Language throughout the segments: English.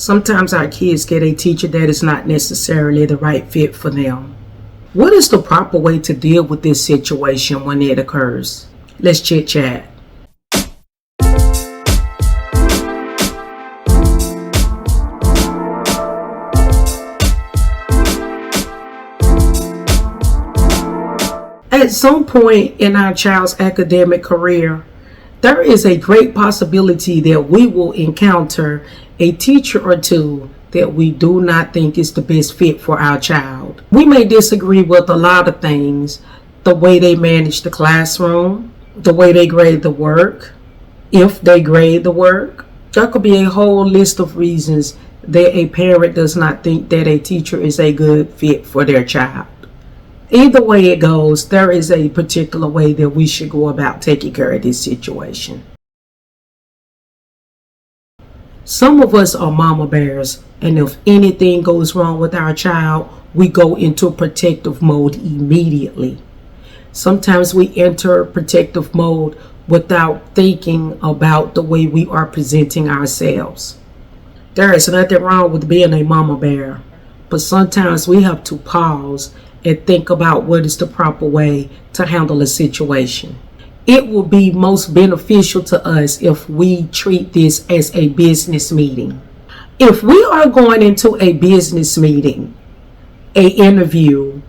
Sometimes our kids get a teacher that is not necessarily the right fit for them. What is the proper way to deal with this situation when it occurs? Let's chit chat. At some point in our child's academic career, there is a great possibility that we will encounter a teacher or two that we do not think is the best fit for our child. We may disagree with a lot of things: the way they manage the classroom, the way they grade the work, if they grade the work. There could be a whole list of reasons that a parent does not think that a teacher is a good fit for their child. Either way it goes, there is a particular way that we should go about taking care of this situation. Some of us are mama bears, and if anything goes wrong with our child, we go into protective mode immediately. Sometimes we enter protective mode without thinking about the way we are presenting ourselves. There is nothing wrong with being a mama bear, but sometimes we have to pause and think about what is the proper way to handle a situation. It will be most beneficial to us if we treat this as a business meeting. If we are going into a business meeting, a interview,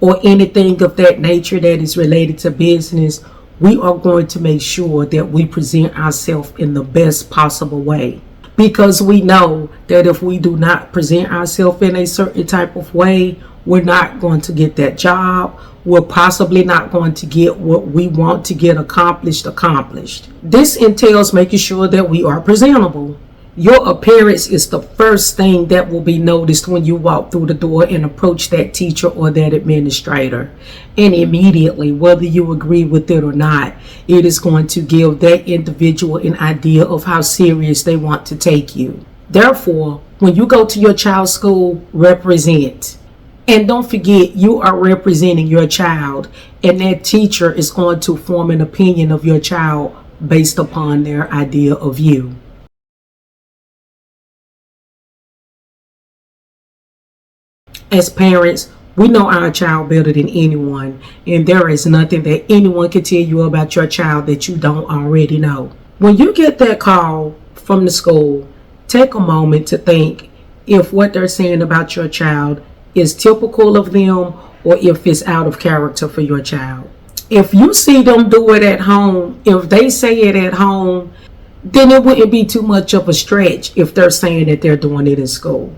or anything of that nature that is related to business, we are going to make sure that we present ourselves in the best possible way. Because we know that if we do not present ourselves in a certain type of way, we're not going to get that job. We're possibly not going to get what we want to get accomplished. This entails making sure that we are presentable. Your appearance is the first thing that will be noticed when you walk through the door and approach that teacher or that administrator. And immediately, whether you agree with it or not, it is going to give that individual an idea of how serious they want to take you. Therefore, when you go to your child's school, represent. And don't forget, you are representing your child, and that teacher is going to form an opinion of your child based upon their idea of you. As parents, we know our child better than anyone, and there is nothing that anyone can tell you about your child that you don't already know. When you get that call from the school, take a moment to think if what they're saying about your child is typical of them or if it's out of character for your child. If you see them do it at home, if they say it at home, then it wouldn't be too much of a stretch if they're saying that they're doing it in school.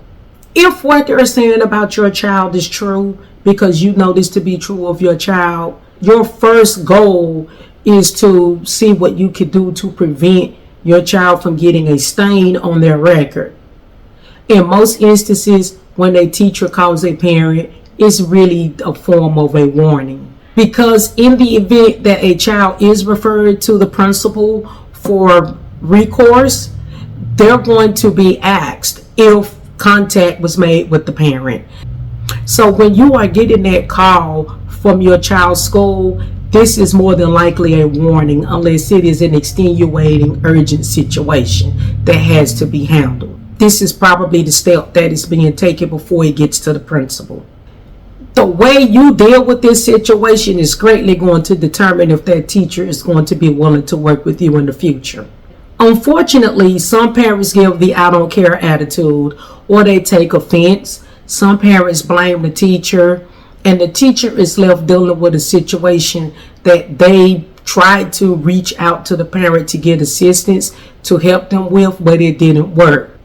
If what they're saying about your child is true, because you know this to be true of your child, your first goal is to see what you could do to prevent your child from getting a stain on their record. In most instances, when a teacher calls a parent, it's really a form of a warning. Because in the event that a child is referred to the principal for recourse, they're going to be asked if contact was made with the parent. So when you are getting that call from your child's school, this is more than likely a warning, unless it is an extenuating urgent situation that has to be handled. This is probably the step that is being taken before it gets to the principal. The way you deal with this situation is greatly going to determine if that teacher is going to be willing to work with you in the future. Unfortunately, some parents give the I don't care attitude, or they take offense. Some parents blame the teacher, and the teacher is left dealing with a situation that they tried to reach out to the parent to get assistance to help them with, but it didn't work.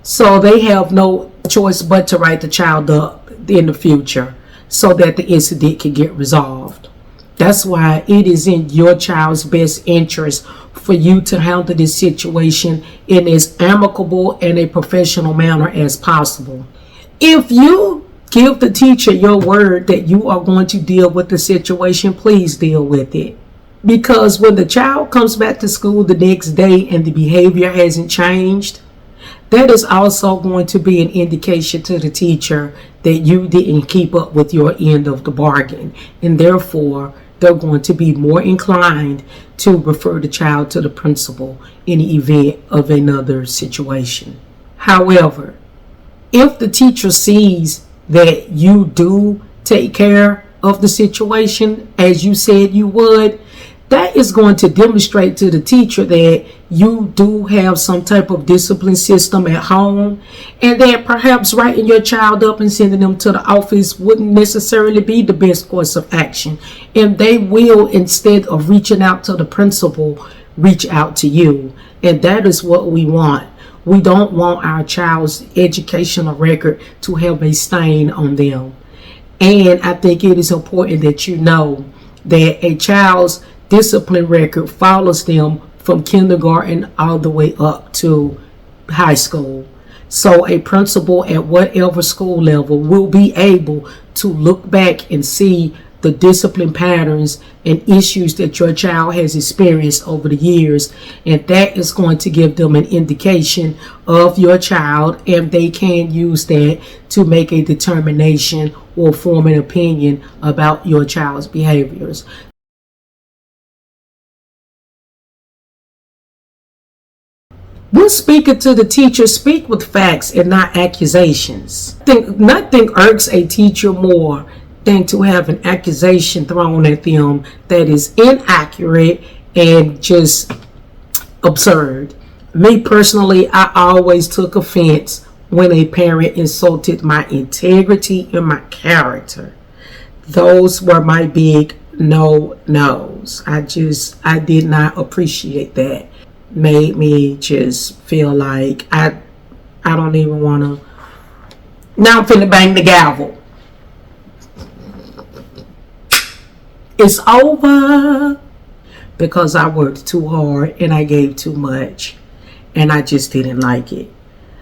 So they have no choice but to write the child up in the future so that the incident can get resolved. That's why it is in your child's best interest for you to handle this situation in as amicable and a professional manner as possible. If you give the teacher your word that you are going to deal with the situation, please deal with it. Because when the child comes back to school the next day and the behavior hasn't changed, that is also going to be an indication to the teacher that you didn't keep up with your end of the bargain, and therefore they're going to be more inclined to refer the child to the principal in the event of another situation. However, if the teacher sees that you do take care of the situation as you said you would, that is going to demonstrate to the teacher that you do have some type of discipline system at home, and that perhaps writing your child up and sending them to the office wouldn't necessarily be the best course of action. And they will, instead of reaching out to the principal, reach out to you. And that is what we want. We don't want our child's educational record to have a stain on them. And I think it is important that you know that a child's discipline record follows them from kindergarten all the way up to high school. So a principal at whatever school level will be able to look back and see the discipline patterns and issues that your child has experienced over the years, and that is going to give them an indication of your child, and they can use that to make a determination or form an opinion about your child's behaviors. When speaking to the teacher, speak with facts and not accusations. Nothing irks a teacher more than to have an accusation thrown at them that is inaccurate and just absurd. Me personally, I always took offense when a parent insulted my integrity and my character. Those were my big no-nos. I did not appreciate that. Made me just feel like I don't even want to. Now I'm finna bang the gavel. It's over because I worked too hard and I gave too much and I just didn't like it.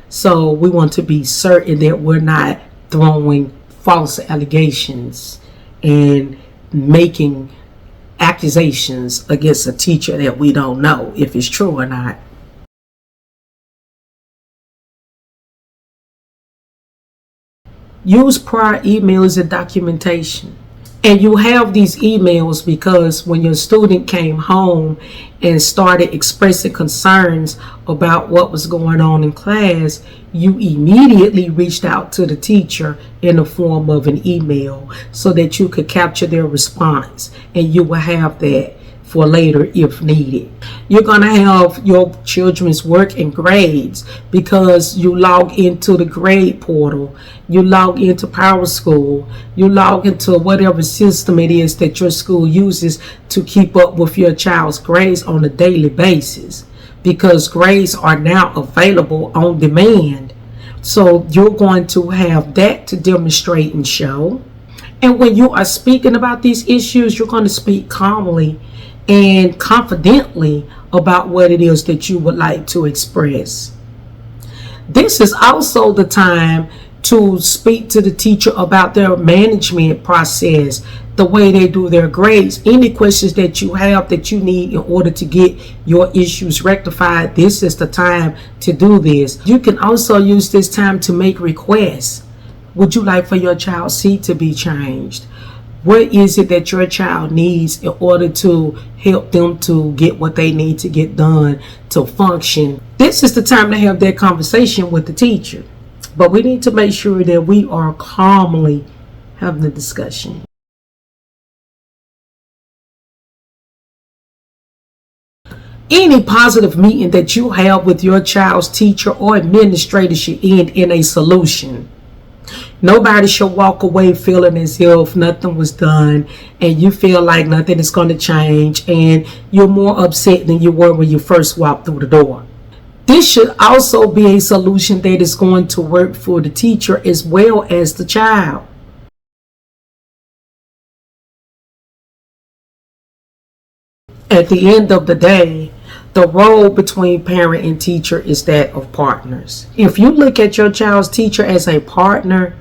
So we want to be certain that we're not throwing false allegations and making accusations against a teacher that we don't know if it's true or not. Use prior emails and documentation. And you have these emails because when your student came home and started expressing concerns about what was going on in class, you immediately reached out to the teacher in the form of an email so that you could capture their response, and you will have that for later if needed. You're going to have your children's work and grades because you log into the grade portal, you log into Power School, you log into whatever system it is that your school uses to keep up with your child's grades on a daily basis, because grades are now available on demand. So you're going to have that to demonstrate and show. And when you are speaking about these issues, you're going to speak calmly and confidently about what it is that you would like to express. This is also the time to speak to the teacher about their management process, the way they do their grades, any questions that you have that you need in order to get your issues rectified. This is the time to do this. You can also use this time to make requests. Would you like for your child's seat to be changed? What is it that your child needs in order to help them to get what they need to get done to function? This is the time to have that conversation with the teacher. But we need to make sure that we are calmly having the discussion. Any positive meeting that you have with your child's teacher or administrator should end in a solution. Nobody should walk away feeling as if nothing was done and you feel like nothing is going to change and you're more upset than you were when you first walked through the door. This should also be a solution that is going to work for the teacher as well as the child. At the end of the day, the role between parent and teacher is that of partners. If you look at your child's teacher as a partner,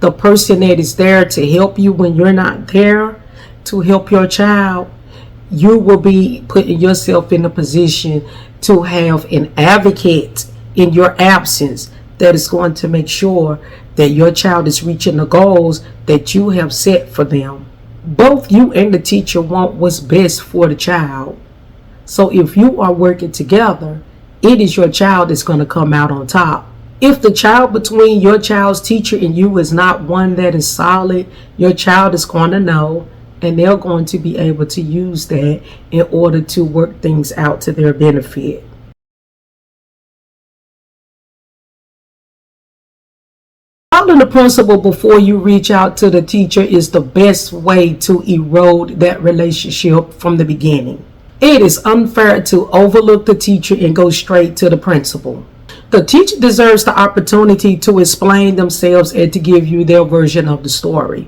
the person that is there to help you when you're not there to help your child, you will be putting yourself in a position to have an advocate in your absence that is going to make sure that your child is reaching the goals that you have set for them. Both you and the teacher want what's best for the child. So if you are working together, it is your child that's going to come out on top. If the child between your child's teacher and you is not one that is solid, your child is going to know, and they're going to be able to use that in order to work things out to their benefit. Calling the principal before you reach out to the teacher is the best way to erode that relationship from the beginning. It is unfair to overlook the teacher and go straight to the principal. The teacher deserves the opportunity to explain themselves and to give you their version of the story.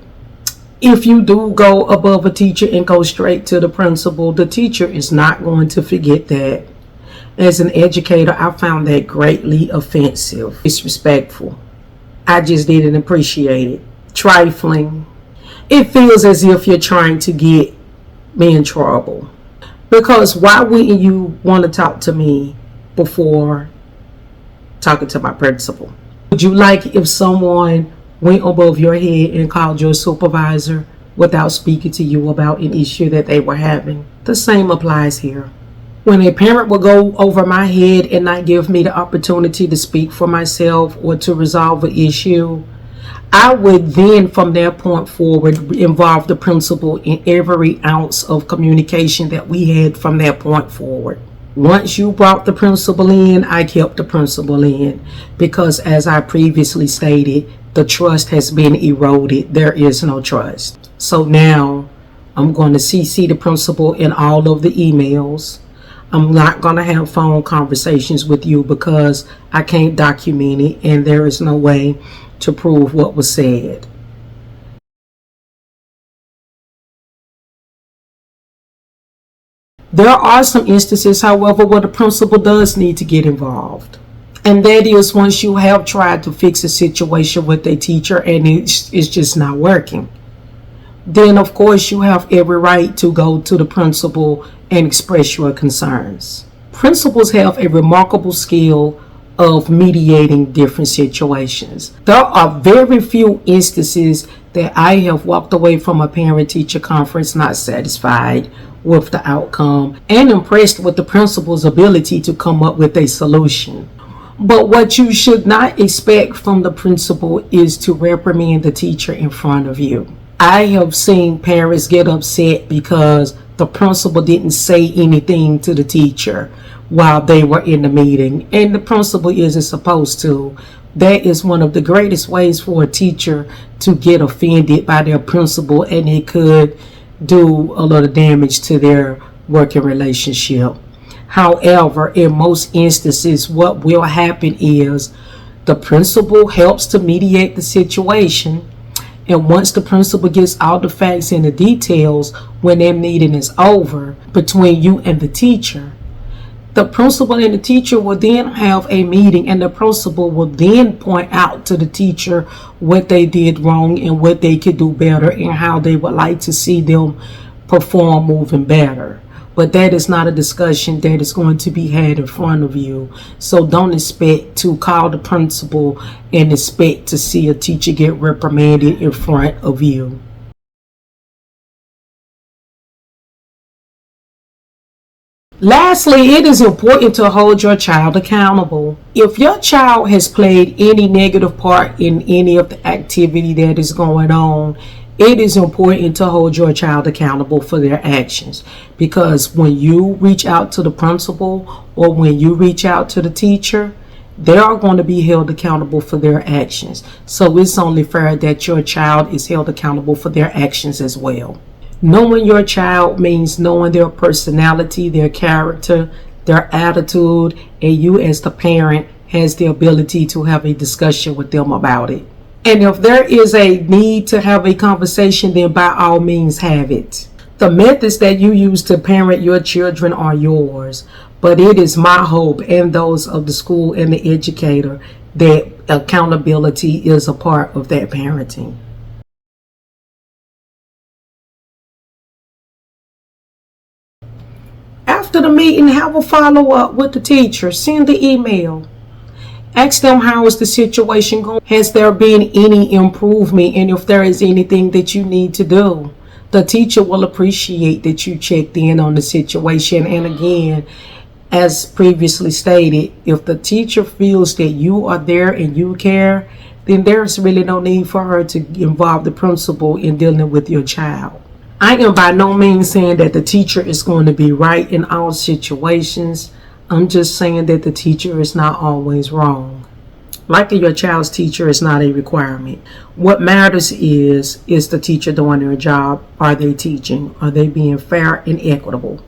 If you do go above a teacher and go straight to the principal, the teacher is not going to forget that. As an educator, I found that greatly offensive, disrespectful. I just didn't appreciate it. Trifling. It feels as if you're trying to get me in trouble. Because why wouldn't you want to talk to me before talking to my principal? Would you like if someone went above your head and called your supervisor without speaking to you about an issue that they were having? The same applies here. When a parent will go over my head and not give me the opportunity to speak for myself or to resolve an issue, I would then, from that point forward, involve the principal in every ounce of communication that we had from that point forward. Once you brought the principal in, I kept the principal in, because as I previously stated, the trust has been eroded. There is no trust. So now I'm going to CC the principal in all of the emails. I'm not going to have phone conversations with you because I can't document it and there is no way to prove what was said. There are some instances, however, where the principal does need to get involved. And that is once you have tried to fix a situation with a teacher and it's just not working. Then, of course, you have every right to go to the principal and express your concerns. Principals have a remarkable skill of mediating different situations. There are very few instances that I have walked away from a parent-teacher conference not satisfied with the outcome and impressed with the principal's ability to come up with a solution. But what you should not expect from the principal is to reprimand the teacher in front of you. I have seen parents get upset because the principal didn't say anything to the teacher while they were in the meeting, and the principal isn't supposed to. That is one of the greatest ways for a teacher to get offended by their principal, and it could do a lot of damage to their working relationship. However, in most instances, what will happen is the principal helps to mediate the situation. And once the principal gets all the facts and the details, when their meeting is over between you and the teacher, the principal and the teacher will then have a meeting, and the principal will then point out to the teacher what they did wrong and what they could do better and how they would like to see them perform moving better. But that is not a discussion that is going to be had in front of you. So don't expect to call the principal and expect to see a teacher get reprimanded in front of you. Lastly, it is important to hold your child accountable. If your child has played any negative part in any of the activity that is going on, it is important to hold your child accountable for their actions, because when you reach out to the principal or when you reach out to the teacher, they are going to be held accountable for their actions. So it's only fair that your child is held accountable for their actions as well. Knowing your child means knowing their personality, their character, their attitude, and you as the parent has the ability to have a discussion with them about it. And if there is a need to have a conversation, then by all means have it. The methods that you use to parent your children are yours, but it is my hope and those of the school and the educator that accountability is a part of that parenting. After the meeting, have a follow-up with the teacher. Send the email. Ask them how is the situation going. Has there been any improvement? And if there is anything that you need to do, the teacher will appreciate that you checked in on the situation. And again, As previously stated, if the teacher feels that you are there and you care, then there's really no need for her to involve the principal in dealing with your child. I am by no means saying that the teacher is going to be right in all situations. I'm just saying that the teacher is not always wrong. Liking your child's teacher is not a requirement. What matters is the teacher doing their job? Are they teaching? Are they being fair and equitable?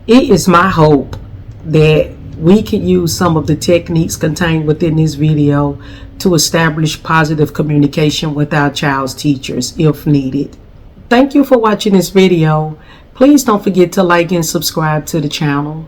It is my hope that we can use some of the techniques contained within this video to establish positive communication with our child's teachers if needed. Thank you for watching this video. Please don't forget to like and subscribe to the channel.